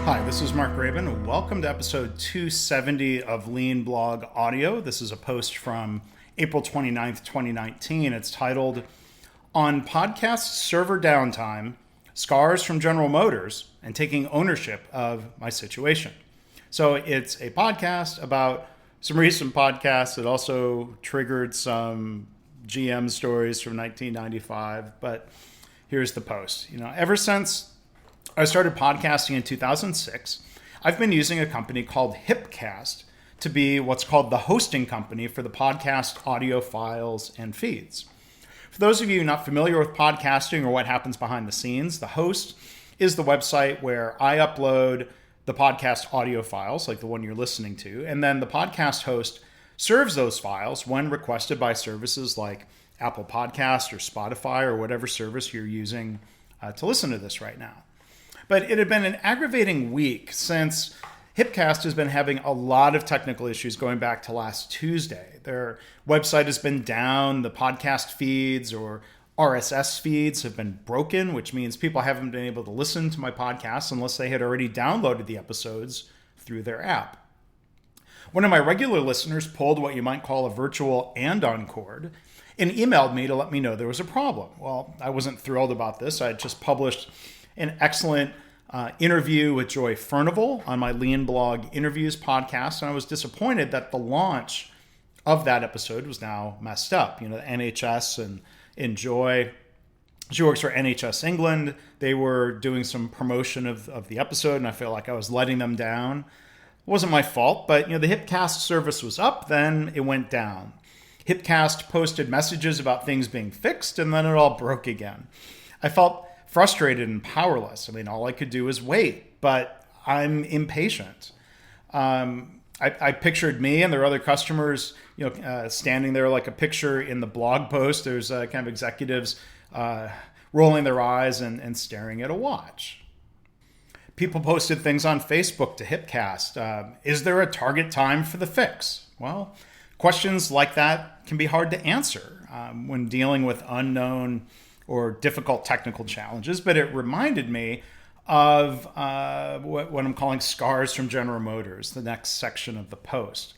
Hi, this is Mark Graben, and welcome to episode 270 of Lean Blog Audio. This is a post from April 29th, 2019. It's titled, On Podcast Server Downtime, Scars from General Motors, and Taking Ownership of My Situation. So it's a podcast about some recent podcasts. It also triggered some GM stories from 1995, but here's the post. Ever since I started podcasting in 2006, I've been using a company called Hipcast to be what's called the hosting company for the podcast audio files and feeds. For those of you not familiar with podcasting or what happens behind the scenes, the host is the website where I upload the podcast audio files, like the one you're listening to, and then the podcast host serves those files when requested by services like Apple Podcast or Spotify or whatever service you're using to listen to this right now. But it had been an aggravating week since Hipcast has been having a lot of technical issues going back to last Tuesday. Their website has been down, the podcast feeds or RSS feeds have been broken, which means people haven't been able to listen to my podcast unless they had already downloaded the episodes through their app. One of my regular listeners pulled what you might call a virtual and-on cord and emailed me to let me know there was a problem. Well, I wasn't thrilled about this. I had just published an excellent interview with Joy Furnival on my Lean Blog Interviews podcast, and I was disappointed that the launch of that episode was now messed up. The NHS and Joy, she works for NHS England. They were doing some promotion of the episode, and I feel like I was letting them down. It wasn't my fault, but the Hipcast service was up, then it went down. Hipcast posted messages about things being fixed, and then it all broke again. I felt frustrated and powerless. All I could do was wait, but I'm impatient. I pictured me and their other customers, standing there like a picture in the blog post. There's kind of executives rolling their eyes and staring at a watch. People posted things on Facebook to Hipcast. Is there a target time for the fix? Well, questions like that can be hard to answer when dealing with unknown or difficult technical challenges, but it reminded me of what I'm calling scars from General Motors, the next section of the post.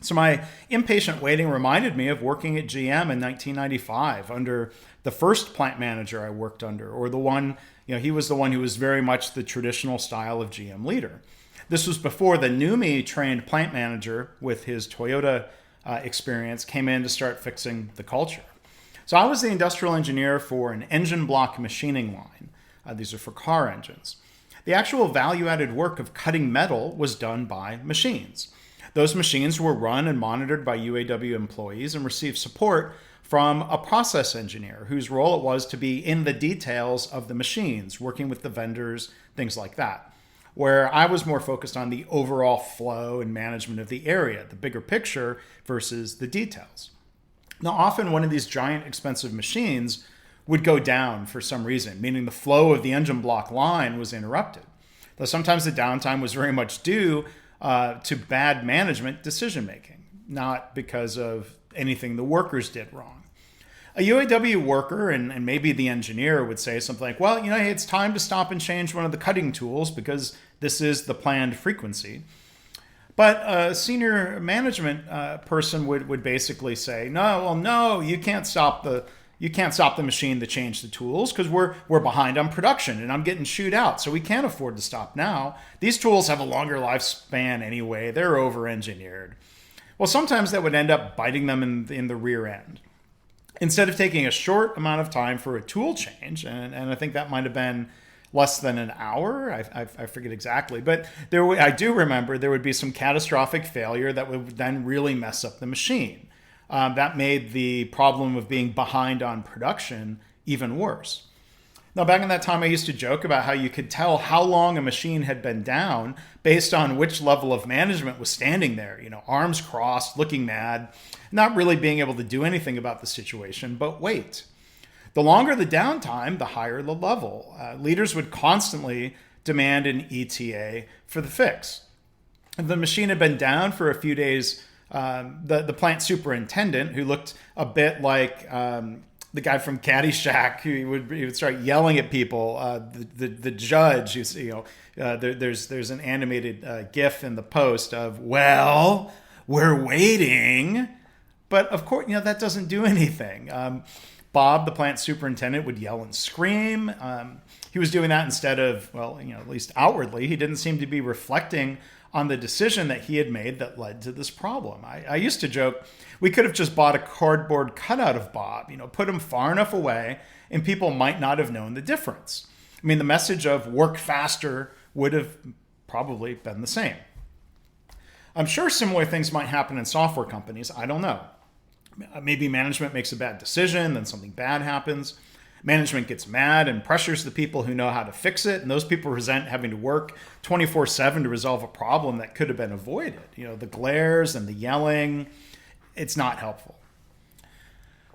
So my impatient waiting reminded me of working at GM in 1995 under the first plant manager I worked under, or the one, he was the one who was very much the traditional style of GM leader. This was before the NUMMI trained plant manager with his Toyota experience came in to start fixing the culture. So I was the industrial engineer for an engine block machining line. These are for car engines. The actual value-added work of cutting metal was done by machines. Those machines were run and monitored by UAW employees and received support from a process engineer whose role it was to be in the details of the machines, working with the vendors, things like that, where I was more focused on the overall flow and management of the area, the bigger picture versus the details. Now, often one of these giant expensive machines would go down for some reason, meaning the flow of the engine block line was interrupted. Though sometimes the downtime was very much due to bad management decision-making, not because of anything the workers did wrong. A UAW worker and maybe the engineer would say something like, well, hey, it's time to stop and change one of the cutting tools because this is the planned frequency. But a senior management person would basically say, no, you can't stop the machine to change the tools because we're behind on production and I'm getting chewed out, so we can't afford to stop now. These tools have a longer lifespan anyway. They're over-engineered. Well, sometimes that would end up biting them in the rear end. Instead of taking a short amount of time for a tool change, and I think that might have been less than an hour. I forget exactly. But I do remember there would be some catastrophic failure that would then really mess up the machine. That made the problem of being behind on production even worse. Now, back in that time, I used to joke about how you could tell how long a machine had been down based on which level of management was standing there, arms crossed, looking mad, not really being able to do anything about the situation, but wait. The longer the downtime, the higher the level. Leaders would constantly demand an ETA for the fix. If the machine had been down for a few days, the plant superintendent, who looked a bit like the guy from Caddyshack who he would start yelling at people. The judge, there's an animated GIF in the post of, well, we're waiting, but of course, that doesn't do anything. Bob, the plant superintendent, would yell and scream. He was doing that instead of, at least outwardly, he didn't seem to be reflecting on the decision that he had made that led to this problem. I used to joke, we could have just bought a cardboard cutout of Bob, put him far enough away, and people might not have known the difference. I mean, the message of work faster would have probably been the same. I'm sure similar things might happen in software companies. I don't know. Maybe management makes a bad decision, then something bad happens. Management gets mad and pressures the people who know how to fix it, and those people resent having to work 24/7 to resolve a problem that could have been avoided. The glares and the yelling, it's not helpful.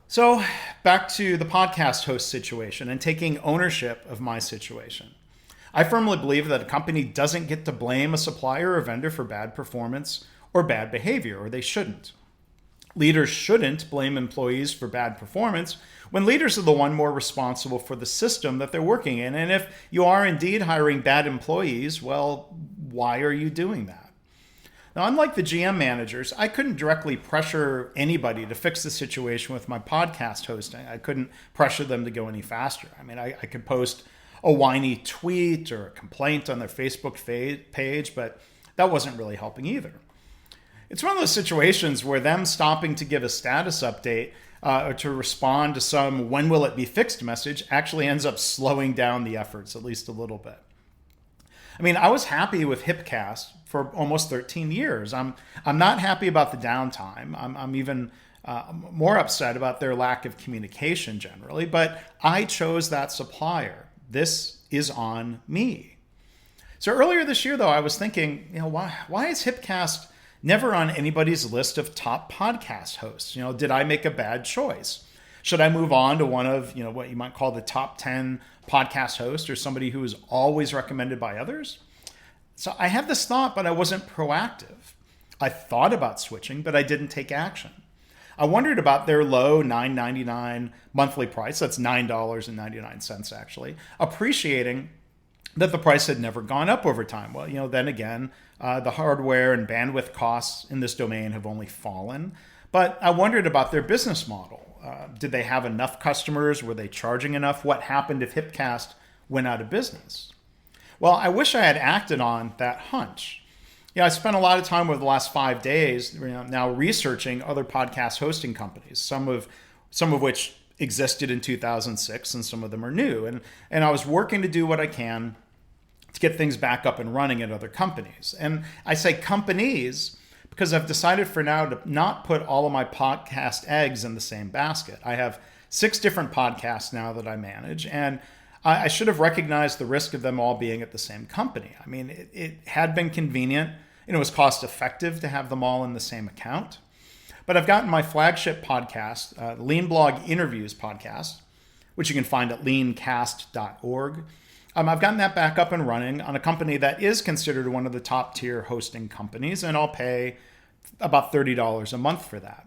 So back to the podcast host situation and taking ownership of my situation. I firmly believe that a company doesn't get to blame a supplier or vendor for bad performance or bad behavior, or they shouldn't. Leaders shouldn't blame employees for bad performance when leaders are the one more responsible for the system that they're working in. And if you are indeed hiring bad employees, well, why are you doing that? Now, unlike the GM managers, I couldn't directly pressure anybody to fix the situation with my podcast hosting. I couldn't pressure them to go any faster. I mean, I could post a whiny tweet or a complaint on their Facebook page, but that wasn't really helping either. It's one of those situations where them stopping to give a status update or to respond to some when will it be fixed message actually ends up slowing down the efforts at least a little bit. I mean, I was happy with Hipcast for almost 13 years. I'm not happy about the downtime. I'm even more upset about their lack of communication generally, but I chose that supplier. This is on me. So earlier this year, though, I was thinking, why is Hipcast never on anybody's list of top podcast hosts? Did I make a bad choice? Should I move on to one of, what you might call the top 10 podcast hosts, or somebody who is always recommended by others? So I had this thought, but I wasn't proactive. I thought about switching, but I didn't take action. I wondered about their low $9.99 monthly price. That's $9.99 actually, appreciating that the price had never gone up over time. Well, then again, the hardware and bandwidth costs in this domain have only fallen. But I wondered about their business model. Did they have enough customers? Were they charging enough? What happened if Hipcast went out of business? Well, I wish I had acted on that hunch. I spent a lot of time over the last 5 days now researching other podcast hosting companies, some of which existed in 2006 and some of them are new. And I was working to do what I can to get things back up and running at other companies. And I say companies because I've decided for now to not put all of my podcast eggs in the same basket. I have 6 different podcasts now that I manage, and I should have recognized the risk of them all being at the same company. I mean, it had been convenient and it was cost effective to have them all in the same account. But I've gotten my flagship podcast, Lean Blog Interviews podcast, which you can find at leancast.org. I've gotten that back up and running on a company that is considered one of the top tier hosting companies, and I'll pay about $30 a month for that.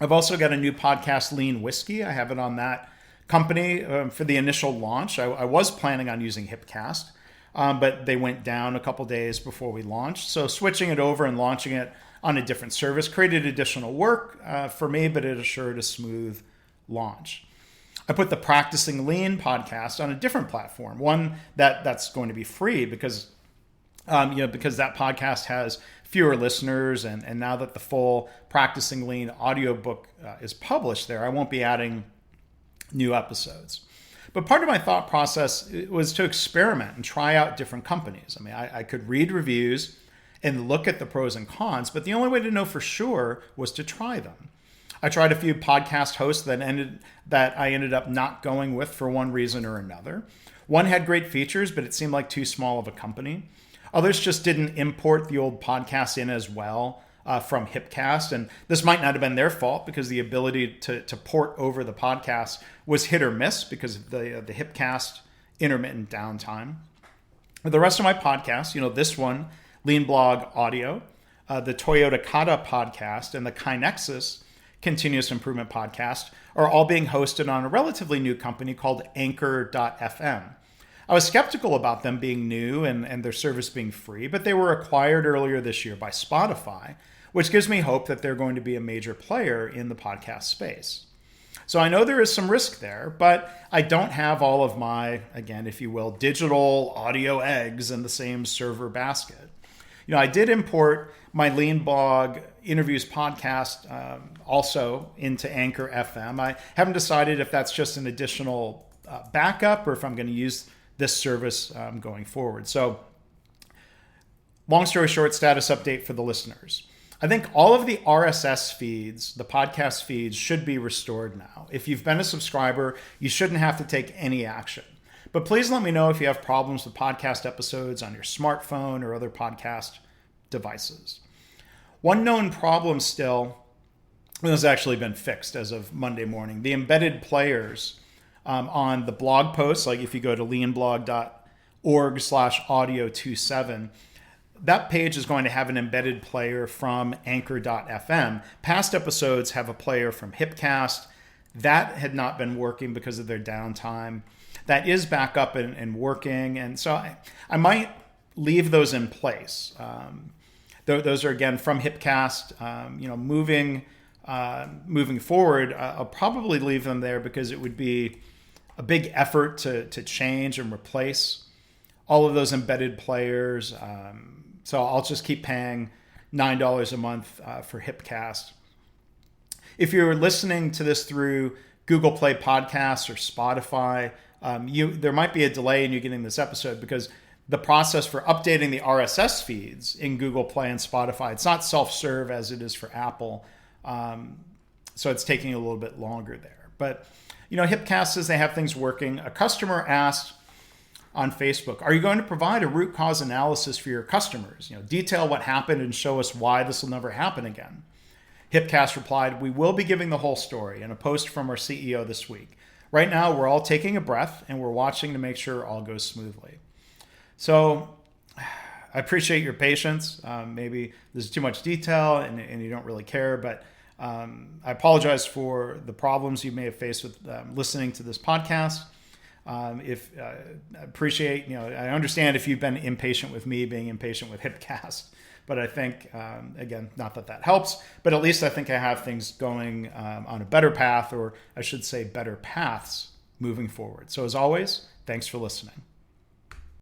I've also got a new podcast, Lean Whiskey. I have it on that company for the initial launch. I was planning on using Hipcast, but they went down a couple days before we launched. So switching it over and launching it on a different service created additional work for me, but it assured a smooth launch. I put the Practicing Lean podcast on a different platform, one that's going to be free because that podcast has fewer listeners, and now that the full Practicing Lean audiobook is published there, I won't be adding new episodes. But part of my thought process was to experiment and try out different companies. I mean, I could read reviews and look at the pros and cons, but the only way to know for sure was to try them. I tried a few podcast hosts that I ended up not going with for one reason or another. One had great features, but it seemed like too small of a company. Others just didn't import the old podcast in as well from Hipcast, and this might not have been their fault because the ability to port over the podcast was hit or miss because of the Hipcast intermittent downtime. The rest of my podcasts, this one, Lean Blog Audio, the Toyota Kata podcast, and the Kinexus continuous improvement podcast are all being hosted on a relatively new company called Anchor.fm. I was skeptical about them being new and their service being free, but they were acquired earlier this year by Spotify, which gives me hope that they're going to be a major player in the podcast space. So I know there is some risk there, but I don't have all of my, again, if you will, digital audio eggs in the same server basket. I did import my Lean Blog interviews podcast also into Anchor FM. I haven't decided if that's just an additional backup or if I'm going to use this service going forward. So long story short, status update for the listeners. I think all of the RSS feeds, the podcast feeds, should be restored now. If you've been a subscriber, you shouldn't have to take any action. But please let me know if you have problems with podcast episodes on your smartphone or other podcast devices. One known problem still has actually been fixed as of Monday morning. The embedded players on the blog posts, like if you go to leanblog.org/audio27, that page is going to have an embedded player from Anchor.fm. Past episodes have a player from Hipcast. That had not been working because of their downtime. That is back up and working. And so I might leave those in place. Those are, again, from Hipcast. Moving forward, I'll probably leave them there because it would be a big effort to change and replace all of those embedded players. So I'll just keep paying $9 a month for Hipcast. If you're listening to this through Google Play Podcasts or Spotify, there might be a delay in you getting this episode because the process for updating the RSS feeds in Google Play and Spotify, it's not self-serve as it is for Apple. So it's taking a little bit longer there. But, Hipcast says they have things working. A customer asked on Facebook, are you going to provide a root cause analysis for your customers? Detail what happened and show us why this will never happen again. Hipcast replied, we will be giving the whole story in a post from our CEO this week. Right now, we're all taking a breath and we're watching to make sure all goes smoothly. So I appreciate your patience. Maybe there's too much detail and you don't really care, but I apologize for the problems you may have faced with listening to this podcast. I appreciate, I understand if you've been impatient with me being impatient with Hipcast, but I think, again, not that helps, but at least I think I have things going on a better path, or I should say better paths moving forward. So as always, thanks for listening.